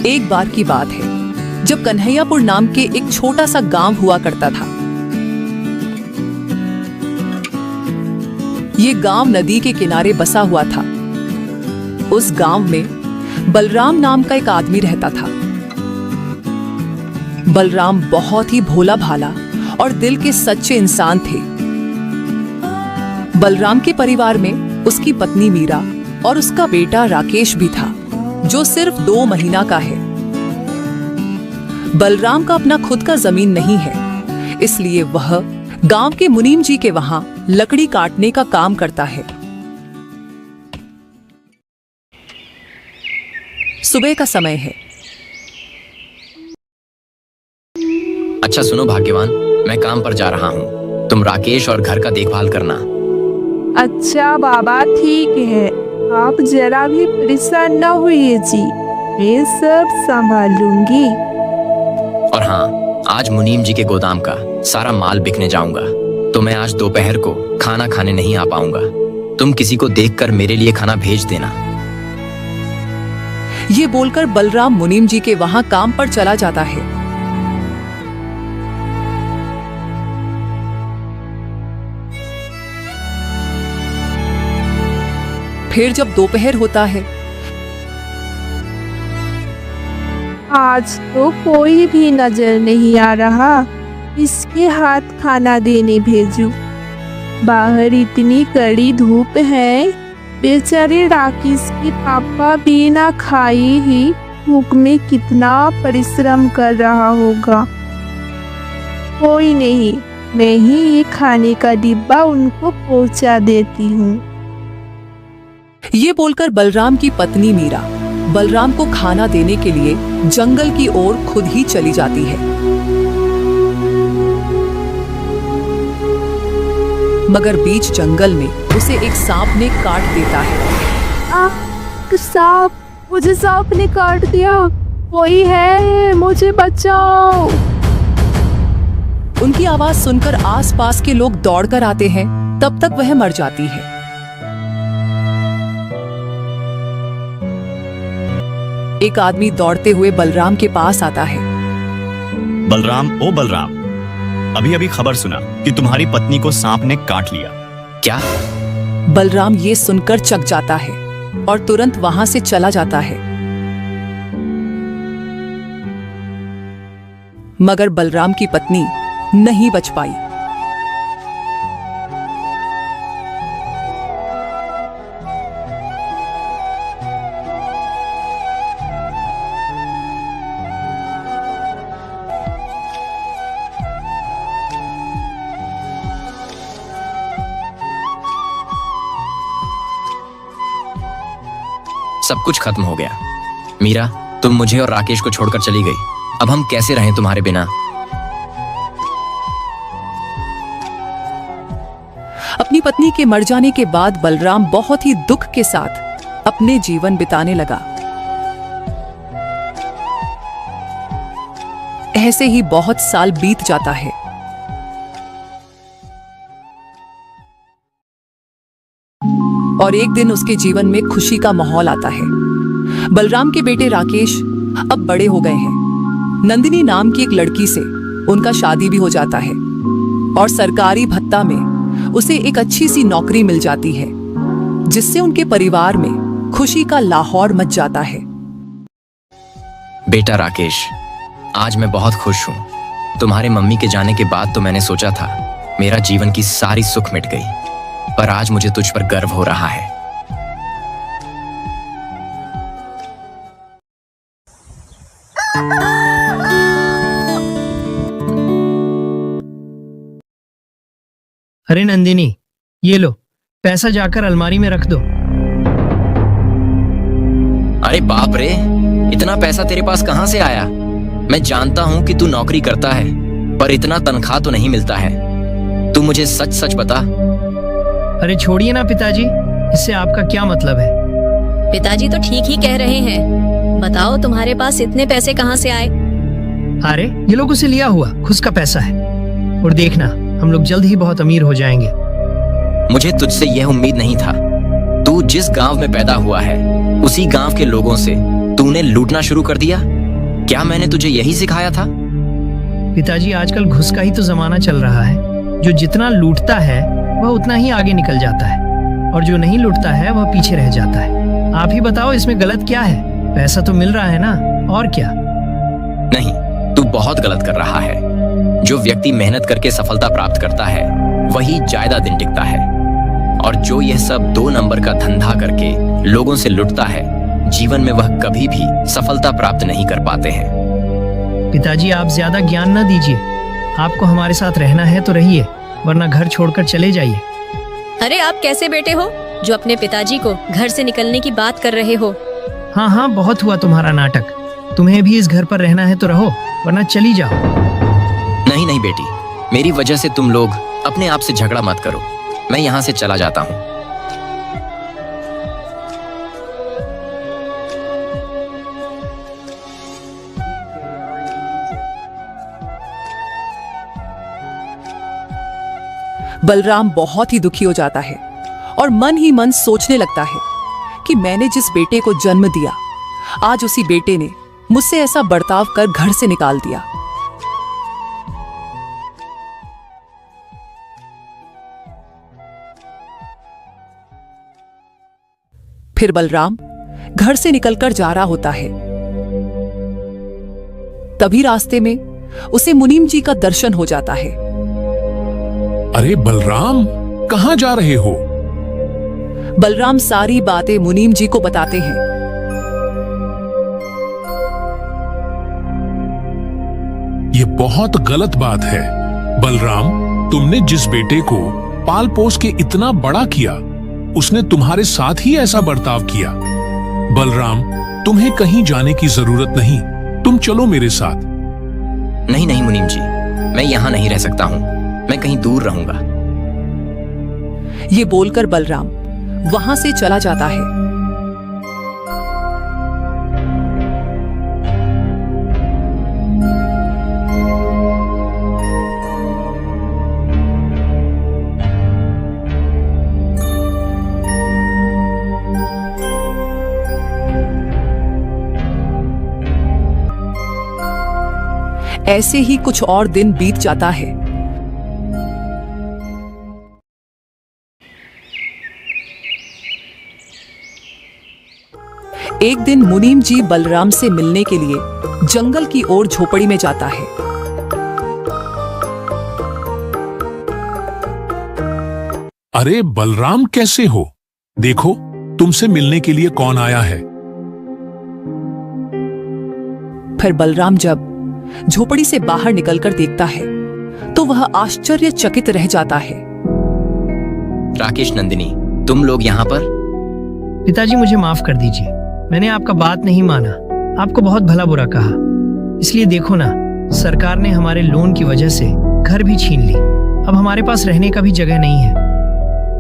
एक बार की बात है जब कन्हैयापुर नाम के एक छोटा सा गांव हुआ करता था। ये गांव नदी के किनारे बसा हुआ था। उस गांव में बलराम नाम का एक आदमी रहता था। बलराम बहुत ही भोला भाला और दिल के सच्चे इंसान थे। बलराम के परिवार में उसकी पत्नी मीरा और उसका बेटा राकेश भी था, जो सिर्फ 2 महीना का है। बलराम का अपना खुद का जमीन नहीं है, इसलिए वह गांव के मुनीम जी के वहां लकड़ी काटने का काम करता है। सुबह का समय है। अच्छा सुनो भाग्यवान, मैं काम पर जा रहा हूँ। तुम राकेश और घर का देखभाल करना। अच्छा बाबा, ठीक है। आप जरा भी परेशान न होइए जी, मैं सब संभालूंगी। और हाँ, आज मुनीम जी के गोदाम का सारा माल बिकने जाऊंगा, तो मैं आज दोपहर को खाना खाने नहीं आ पाऊंगा। तुम किसी को देखकर मेरे लिए खाना भेज देना। ये बोलकर बलराम मुनीम जी के वहां काम पर चला जाता है। फिर जब दोपहर होता है, आज तो कोई भी नजर नहीं आ रहा, इसके हाथ खाना देने भेजूं। बाहर इतनी कड़ी धूप है, बेचारे राकेश के पापा बिना खाए ही धूप में कितना परिश्रम कर रहा होगा। कोई नहीं, मैं ही ये खाने का डिब्बा उनको पहुंचा देती हूँ। ये बोलकर बलराम की पत्नी मीरा बलराम को खाना देने के लिए जंगल की ओर खुद ही चली जाती है। मगर बीच जंगल में उसे एक सांप ने काट देता है। सांप, मुझे सांप ने काट दिया, कोई है, मुझे बचाओ। उनकी आवाज सुनकर आसपास के लोग दौड़कर आते हैं, तब तक वह मर जाती है। एक आदमी दौड़ते हुए बलराम के पास आता है। बलराम, ओ बलराम, अभी अभी खबर सुना कि तुम्हारी पत्नी को सांप ने काट लिया। क्या? बलराम ये सुनकर चक जाता है और तुरंत वहां से चला जाता है। मगर बलराम की पत्नी नहीं बच पाई। सब कुछ खत्म हो गया। मीरा, तुम मुझे और राकेश को छोड़कर चली गई। अब हम कैसे रहें तुम्हारे बिना? अपनी पत्नी के मर जाने के बाद बलराम बहुत ही दुख के साथ अपने जीवन बिताने लगा। ऐसे ही बहुत साल बीत जाता है। और एक दिन उसके जीवन में खुशी का माहौल आता है। बलराम के बेटे राकेश अब बड़े हो गए हैं। नंदिनी नाम की एक लड़की से उनका शादी भी हो जाता है और सरकारी भत्ता में उसे एक अच्छी सी नौकरी मिल जाती है, जिससे उनके परिवार में खुशी का लाहौर मच जाता है। बेटा राकेश, आज मैं बहुत खुश हूँ। तुम्हारे मम्मी के जाने के बाद तो मैंने सोचा था मेरा जीवन की सारी सुख मिट गई, पर आज मुझे तुझ पर गर्व हो रहा है। अरे नंदिनी, ये लो पैसा, जाकर अलमारी में रख दो। अरे बाप रे, इतना पैसा तेरे पास कहां से आया? मैं जानता हूं कि तू नौकरी करता है, पर इतना तनख्वाह तो नहीं मिलता है। तू मुझे सच सच बता। अरे छोड़िए ना पिताजी, इससे आपका क्या मतलब है? पिताजी तो ठीक ही कह रहे हैं। बताओ, तुम्हारे पास इतने पैसे कहाँ से आए? अरे ये लोगों से लिया हुआ खुद का पैसा है, और देखना हम लोग जल्द ही बहुत अमीर हो जाएंगे। मुझे तुझसे यह उम्मीद नहीं था। तू जिस गांव में पैदा हुआ है, उसी गांव के लोगों से तूने लूटना शुरू कर दिया। क्या मैंने तुझे यही सिखाया था? पिताजी, आजकल घुस का ही तो जमाना चल रहा है। जो जितना लूटता है वह उतना ही आगे निकल जाता है, और जो नहीं लूटता है वह पीछे रह जाता है। आप ही बताओ इसमें गलत क्या है? पैसा तो मिल रहा है ना, और क्या? नहीं, तू बहुत गलत कर रहा है। जो व्यक्ति मेहनत करके सफलता प्राप्त करता है वही ज्यादा दिन टिकता है, और जो यह सब 2 नंबर का धंधा करके लोगों से लुटता है, जीवन में वह कभी भी सफलता प्राप्त नहीं कर पाते हैं। पिताजी, आप ज्यादा ज्ञान न दीजिए। आपको हमारे साथ रहना है तो रहिए, वरना घर छोड़कर चले जाइए। अरे आप कैसे बेटे हो जो अपने पिताजी को घर से निकलने की बात कर रहे हो? हाँ हाँ, बहुत हुआ तुम्हारा नाटक। तुम्हें भी इस घर पर रहना है तो रहो, वरना चली जाओ। नहीं नहीं बेटी, मेरी वजह से तुम लोग अपने आप से झगड़ा मत करो। मैं यहाँ से चला जाता हूँ। बलराम बहुत ही दुखी हो जाता है और मन ही मन सोचने लगता है कि मैंने जिस बेटे को जन्म दिया, आज उसी बेटे ने मुझसे ऐसा बर्ताव कर घर से निकाल दिया। फिर बलराम घर से निकलकर जा रहा होता है। तभी रास्ते में उसे मुनीम जी का दर्शन हो जाता है। अरे बलराम, कहाँ जा रहे हो? बलराम सारी बातें मुनीम जी को बताते हैं। ये बहुत गलत बात है। बलराम, तुमने जिस बेटे को पाल पोस के इतना बड़ा किया, उसने तुम्हारे साथ ही ऐसा बर्ताव किया। बलराम, तुम्हें कहीं जाने की जरूरत नहीं, तुम चलो मेरे साथ। नहीं नहीं मुनीम जी, मैं यहाँ नहीं रह सकता हूँ। मैं कहीं दूर रहूंगा। ये बोलकर बलराम वहां से चला जाता है। ऐसे ही कुछ और दिन बीत जाता है। एक दिन मुनीम जी बलराम से मिलने के लिए जंगल की ओर झोपड़ी में जाता है। अरे बलराम, कैसे हो? देखो, तुमसे मिलने के लिए कौन आया है। फिर बलराम जब झोपड़ी से बाहर निकलकर देखता है तो वह आश्चर्यचकित रह जाता है। राकेश, नंदिनी, तुम लोग यहाँ पर? पिताजी, मुझे माफ कर दीजिए। मैंने आपका बात नहीं माना, आपको बहुत भला बुरा कहा। इसलिए देखो ना, सरकार ने हमारे लोन की वजह से घर भी छीन ली। अब हमारे पास रहने का भी जगह नहीं है।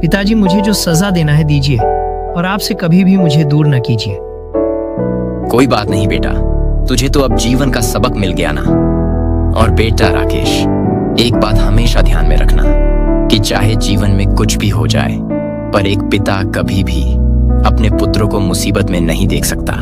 पिताजी, मुझे जो सजा देना है दीजिए, और आपसे कभी भी मुझे दूर न कीजिए। कोई बात नहीं बेटा, तुझे तो अब जीवन का सबक मिल गया ना। और बेटा राकेश, एक बात हमेशा ध्यान में रखना कि चाहे जीवन में कुछ भी हो जाए, पर एक पिता कभी भी अपने पुत्रों को मुसीबत में नहीं देख सकता।